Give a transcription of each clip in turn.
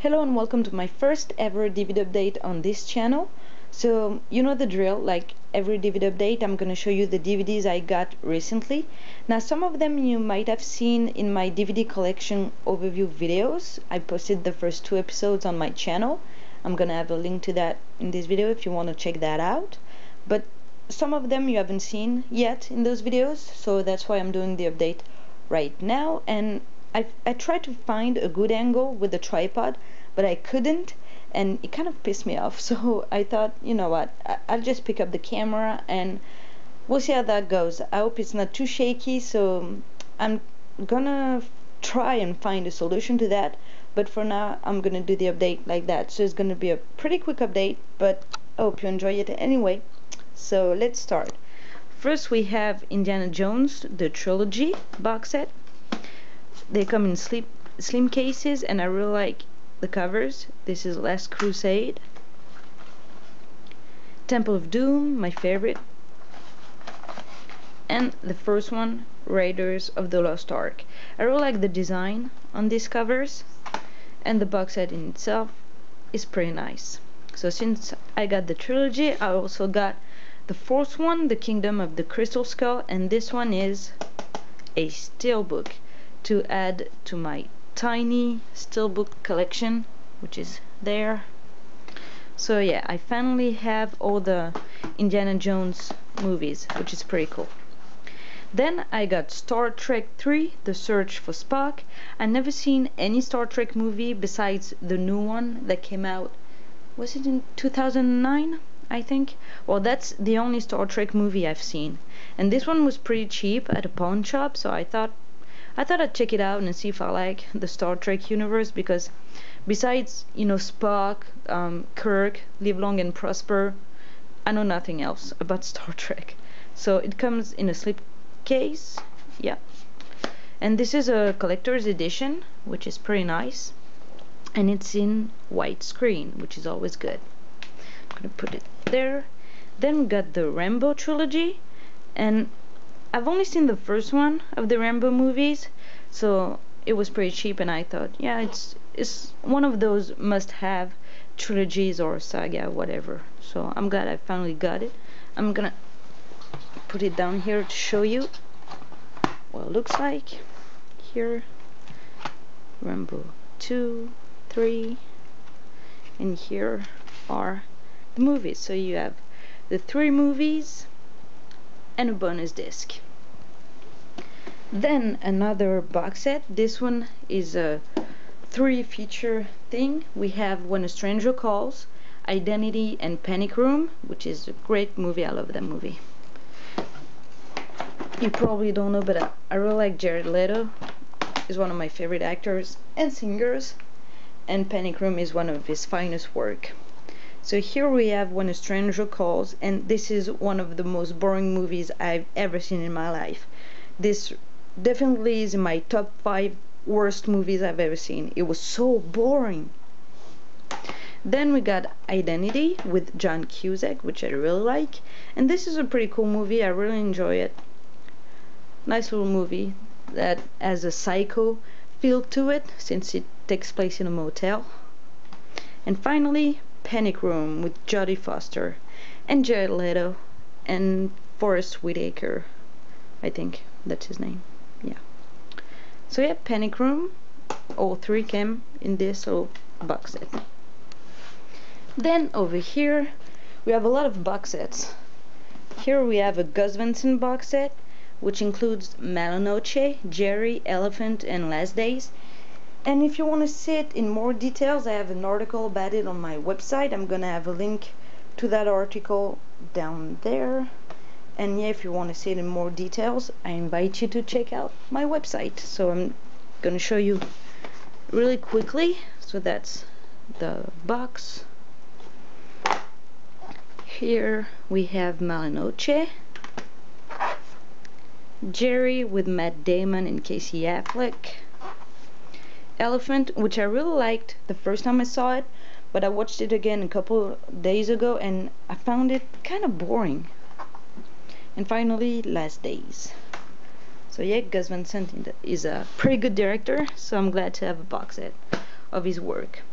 Hello and welcome to my first ever DVD update on this channel. So you know the drill, like every DVD update I'm gonna show you the DVDs I got recently. Now some of them you might have seen in my DVD collection overview videos. I posted the first 2 episodes on my channel. I'm gonna have a link to that in this video if you want to check that out. But some of them you haven't seen yet in those videos, so that's why I'm doing the update right now. And I tried to find a good angle with the tripod, but I couldn't, and it kind of pissed me off. So I thought, you know what, I'll just pick up the camera and we'll see how that goes. I hope it's not too shaky, so I'm gonna try and find a solution to that. But for now, I'm gonna do the update like that. So it's gonna be a pretty quick update, but I hope you enjoy it anyway. So let's start. First we have Indiana Jones, the trilogy box set. They come in slim cases, and I really like the covers. This is Last Crusade, Temple of Doom, my favorite, and the first one, Raiders of the Lost Ark. I really like the design on these covers, and the box set in itself is pretty nice. So since I got the trilogy, I also got the fourth one, The Kingdom of the Crystal Skull, and this one is a steelbook to add to my tiny steelbook collection, which is there. So yeah, I finally have all the Indiana Jones movies, which is pretty cool. Then I got Star Trek 3, The Search for Spock. I've never seen any Star Trek movie besides the new one that came out, was it in 2009? I think. Well, that's the only Star Trek movie I've seen, and this one was pretty cheap at a pawn shop, so I thought I'd check it out and see if I like the Star Trek universe, because besides, you know, Spock, Kirk, Live Long and Prosper, I know nothing else about Star Trek. So it comes in a slipcase, yeah. And this is a collector's edition, which is pretty nice, and it's in widescreen, which is always good. I'm gonna put it there. Then we got the Rambo trilogy, and I've only seen the first one of the Rambo movies, so it was pretty cheap, and I thought, yeah, it's one of those must-have trilogies or saga, whatever. So I'm glad I finally got it. I'm gonna put it down here to show you what it looks like. Here, Rambo 2, 3, and here are the movies. So you have the 3 movies and a bonus disc. Then another box set. This one is a 3 feature thing. We have When a Stranger Calls, Identity, and Panic Room, which is a great movie. I love that movie. You probably don't know, but I really like Jared Leto. He's one of my favorite actors and singers, and Panic Room is one of his finest work. So here we have When a Stranger Calls, and this is one of the most boring movies I've ever seen in my life. This definitely is in my top 5 worst movies I've ever seen. It was so boring. Then we got Identity with John Cusack, which I really like, and this is a pretty cool movie. I really enjoy it. Nice little movie that has a psycho feel to it, since it takes place in a motel. And finally, Panic Room with Jodie Foster and Jared Leto and Forest Whitaker, I think that's his name. Yeah. So yeah, Panic Room, all 3 came in this little box set. Then over here we have a lot of box sets. Here we have a Gus Van Sant box set, which includes Malinoche, Jerry, Elephant, and Last Days. And if you want to see it in more details, I have an article about it on my website. I'm gonna have a link to that article down there. And yeah, if you want to see it in more details, I invite you to check out my website. So I'm gonna show you really quickly. So that's the box. Here we have Malinoche, Jerry with Matt Damon and Casey Affleck, Elephant, which I really liked the first time I saw it, but I watched it again a couple days ago and I found it kind of boring. And finally, Last Days. So yeah, Gus Van Sant is a pretty good director, so I'm glad to have a box set of his work.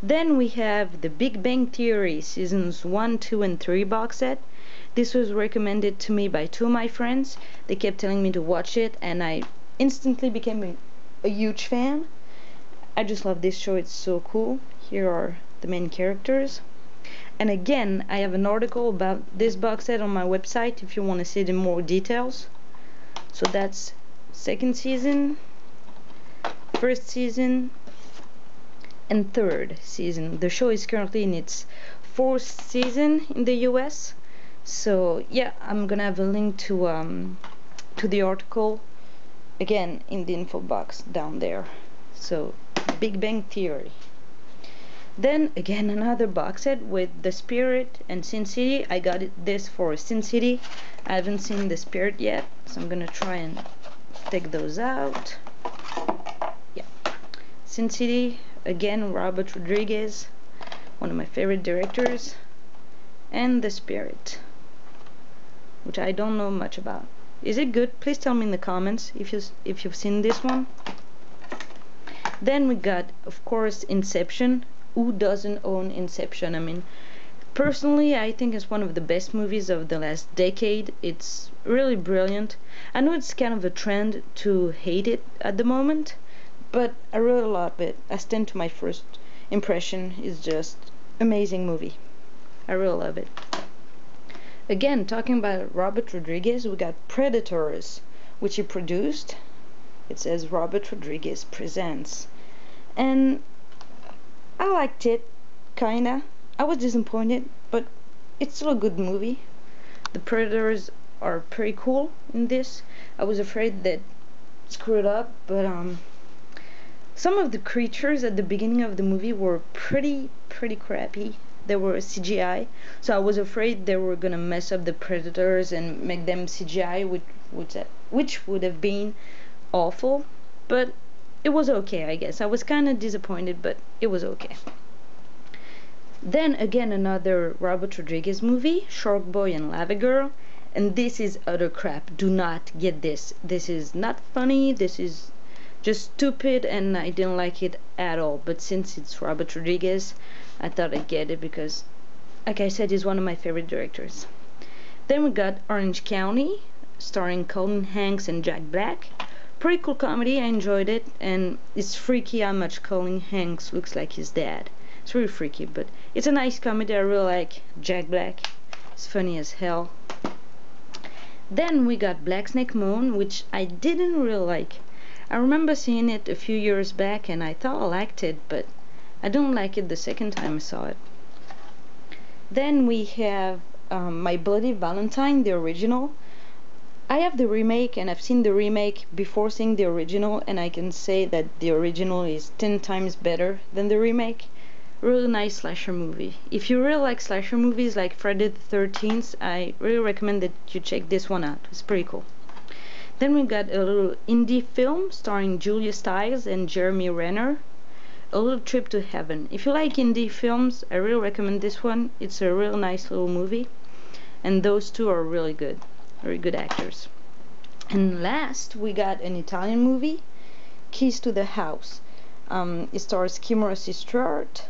Then we have the Big Bang Theory seasons 1, 2, and 3 box set. This was recommended to me by two of my friends. They kept telling me to watch it, and I instantly became a huge fan. I just love this show, it's so cool. Here are the main characters. And again, I have an article about this box set on my website if you want to see it in more details. So that's second season, first season, and third season. The show is currently in its fourth season in the US. So yeah, I'm gonna have a link to the article again in the info box down there. So Big Bang Theory. Then again another box set with The Spirit and Sin City. I got this for Sin City. I haven't seen The Spirit yet, so I'm gonna try and take those out. Yeah, Sin City, again Robert Rodriguez, one of my favorite directors, and The Spirit, which I don't know much about. Is it good? Please tell me in the comments if you've seen this one. Then we got, of course, Inception. Who doesn't own Inception? I mean, personally, I think it's one of the best movies of the last decade. It's really brilliant. I know it's kind of a trend to hate it at the moment, but I really love it. I stand to my first impression. It's just amazing movie. I really love it. Again, talking about Robert Rodriguez, we got Predators, which he produced. It says Robert Rodriguez presents, and I liked it, kinda. I was disappointed, but it's still a good movie. The Predators are pretty cool in this. I was afraid that screwed up, but some of the creatures at the beginning of the movie were pretty crappy. They were CGI, so I was afraid they were gonna mess up the Predators and make them CGI, which would have been awful. But it was okay, I guess. I was kind of disappointed, but it was okay. Then again, another Robert Rodriguez movie, Shark Boy and Lava Girl, and this is utter crap. Do not get this. This is not funny. This is just stupid, and I didn't like it at all. But since it's Robert Rodriguez, I thought I'd get it because, like I said, he's one of my favorite directors. Then we got Orange County, starring Colin Hanks and Jack Black. Pretty cool comedy. I enjoyed it, and it's freaky how much Colin Hanks looks like his dad. It's really freaky, but it's a nice comedy. I really like Jack Black. It's funny as hell. Then we got Black Snake Moan, which I didn't really like. I remember seeing it a few years back, and I thought I liked it, but I don't like it the second time I saw it. Then we have My Bloody Valentine, the original. I have the remake, and I've seen the remake before seeing the original, and I can say that the original is 10 times better than the remake. Really nice slasher movie. If you really like slasher movies like Friday the 13th, I really recommend that you check this one out. It's pretty cool. Then we got a little indie film starring Julia Stiles and Jeremy Renner, A Little Trip to Heaven. If you like indie films, I really recommend this one. It's a real nice little movie, and those two are really good. Very good actors. And last, we got an Italian movie, Keys to the House. It stars Kim Rossi Stewart,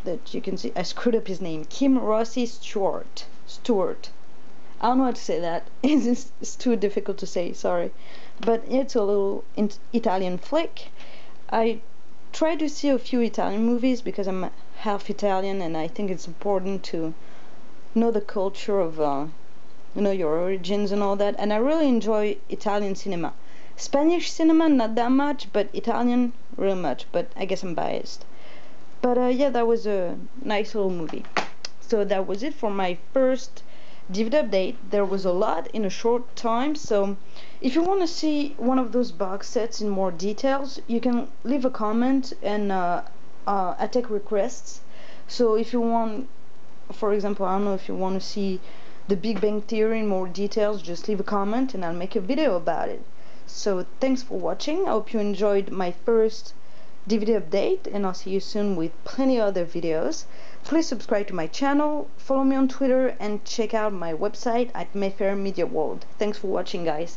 that you can see. I screwed up his name. Kim Rossi Stewart. I don't know how to say that. It's too difficult to say, sorry. But it's a little Italian flick. I try to see a few Italian movies because I'm half Italian, and I think it's important to know the culture of your origins and all that. And I really enjoy Italian cinema. Spanish cinema, not that much, but Italian, real much. But I guess I'm biased. But yeah, that was a nice little movie. So that was it for my first DVD update. There was a lot in a short time, so if you want to see one of those box sets in more details, you can leave a comment, and I take requests. So if you want, for example, I don't know, if you want to see the Big Bang Theory in more details, just leave a comment and I'll make a video about it. So thanks for watching. I hope you enjoyed my first DVD update, and I'll see you soon with plenty of other videos. Please subscribe to my channel, follow me on Twitter, and check out my website at Mayfair Media World. Thanks for watching, guys.